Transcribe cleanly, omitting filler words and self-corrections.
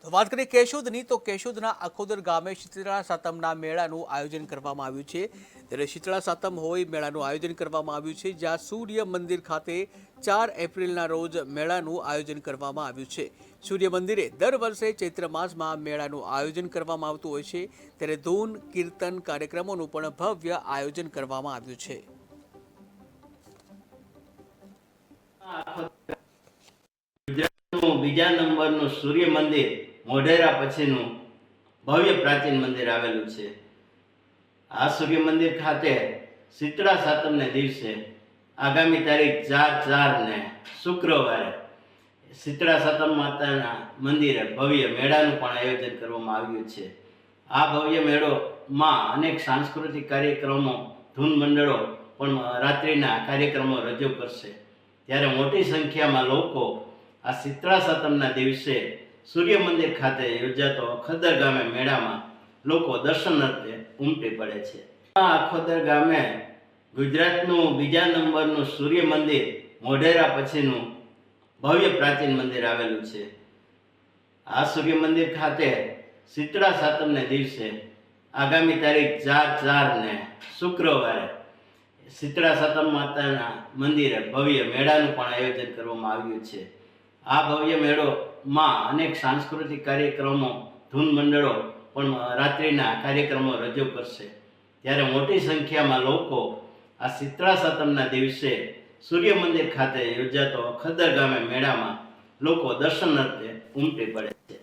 તો વાત કરીએ કેશોદની તો કેશોદના અખોદર ગામે શીતળા સાતમના મેળાનું આયોજન કરવામાં આવ્યું છે। ત્યારે શીતળા સાતમ હોય મેળાનું આયોજન કરવામાં આવ્યું છે, જ્યાં સૂર્ય મંદિર ખાતે 4 એપ્રિલના રોજ મેળાનું આયોજન કરવામાં આવ્યું છે। સૂર્ય મંદિરે દર વર્ષે ચૈત્ર માસમાં મેળાનું આયોજન કરવામાં આવતું હોય છે, ત્યારે ધૂન કીર્તન કાર્યક્રમોનું પણ ભવ્ય આયોજન કરવામાં આવ્યું છે। ગુજરાતનું બીજા નંબરનું સૂર્ય મંદિર મોઢેરા પછીનું ભવ્ય પ્રાચીન મંદિર આવેલું છે। આ સૂર્ય મંદિર ખાતે શીતળા સાતમને દિવસે આગામી તારીખ 4/4 ને શુક્રવારે શીતળા સાતમ માતાના મંદિરે ભવ્ય મેળાનું પણ આયોજન કરવામાં આવ્યું છે। આ ભવ્ય મેળોમાં અનેક સાંસ્કૃતિક કાર્યક્રમો, ધૂન મંડળો પણ રાત્રિના કાર્યક્રમો રજૂ કરશે। ત્યારે મોટી સંખ્યામાં લોકો આ શીતળા સાતમના દિવસે સૂર્ય મંદિર ખાતે યોજાતો અખોદર ગામે મેળામાં લોકો દર્શનાર્થે ઉમટી પડે છે। આ અખોદર ગામે ગુજરાતનું બીજા નંબરનું સૂર્ય મંદિર મોઢેરા પછીનું ભવ્ય પ્રાચીન મંદિર આવેલું છે। આ સૂર્ય મંદિર ખાતે શીતળા સાતમને દિવસે આગામી તારીખ 4/4 ને શુક્રવારે શીતળા સાતમ માતાના મંદિરે ભવ્ય મેળાનું પણ આયોજન કરવામાં આવ્યું છે। આ ભવ્ય મેળોમાં અનેક સાંસ્કૃતિક કાર્યક્રમો, ધૂન મંડળો પણ રાત્રિના કાર્યક્રમો રજૂ કરશે। ત્યારે મોટી સંખ્યામાં લોકો આ શીતળા સાતમના દિવસે સૂર્ય મંદિર ખાતે યોજાતો અખોદર ગામે મેળામાં લોકો દર્શનાર્થે ઉમટી પડે છે।